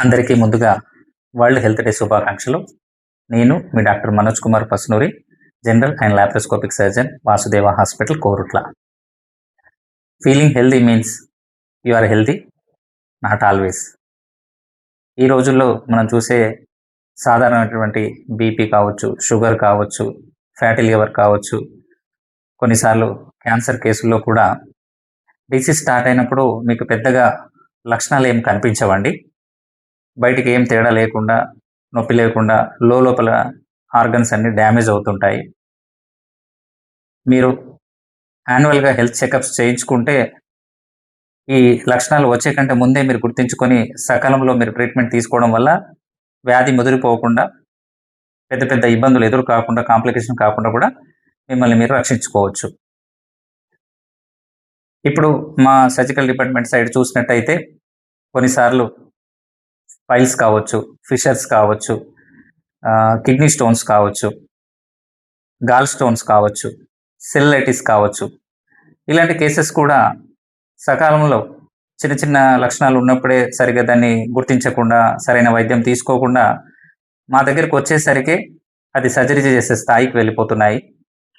అందరికీ ముందుగా world health day శుభాకాంక్షలు. నేను మీ doctor Manoj Kumar Pasnuri, general and laparoscopic surgeon, Vasudeva hospital, Koratla. Feeling healthy means you are healthy, not always. ఈ రోజుల్లో మనం చూసే సాధారణమైనటువంటి బీపీ కావచ్చు, షుగర్ కావచ్చు, ఫ్యాటీ లివర్ కావచ్చు, కొన్నిసార్లు క్యాన్సర్ కేసుల్లో కూడా డిసీజ్ స్టార్ట్ అయినప్పుడు మీకు పెద్దగా లక్షణాలు ఏం కనిపించవండి. బయటికి ఏం తేడా లేకుండా, నొప్పి లేకుండా లోపల ఆర్గన్స్ అన్నీ డ్యామేజ్ అవుతుంటాయి. మీరు యాన్యువల్గా హెల్త్ చెకప్స్ చేయించుకుంటే ఈ లక్షణాలు వచ్చే కంటే ముందే మీరు గుర్తించుకొని సకాలంలో మీరు ట్రీట్మెంట్ తీసుకోవడం వల్ల వ్యాధి ముదిరిపోకుండా, పెద్ద పెద్ద ఇబ్బందులు ఎదురు కాకుండా, కాంప్లికేషన్ కాకుండా కూడా మిమ్మల్ని మీరు రక్షించుకోవచ్చు. ఇప్పుడు మా సర్జికల్ డిపార్ట్మెంట్ సైడ్ చూసినట్టయితే కొన్నిసార్లు పైల్స్ కావచ్చు, ఫిషర్స్ కావచ్చు, కిడ్నీ స్టోన్స్ కావచ్చు, గాల్ స్టోన్స్ కావచ్చు, సెల్లైటిస్ కావచ్చు, ఇలాంటి కేసెస్ కూడా సకాలంలో చిన్న చిన్న లక్షణాలు ఉన్నప్పుడే సరిగ్గా దాన్ని గుర్తించకుండా, సరైన వైద్యం తీసుకోకుండా మా దగ్గరికి వచ్చేసరికి అది సర్జరీ చేసే స్థాయికి వెళ్ళిపోతున్నాయి.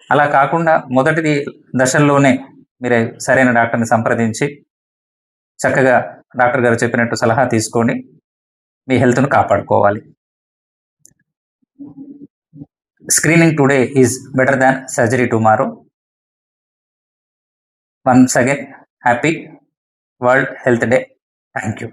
అలా కాకుండా మొదటి దశల్లోనే మీరు సరైన డాక్టర్ని సంప్రదించి చక్కగా డాక్టర్ గారు చెప్పినట్టు సలహా తీసుకొని మీ హెల్త్ను కాపాడుకోవాలి. Screening today is better than surgery tomorrow. Once again happy world health day. Thank you.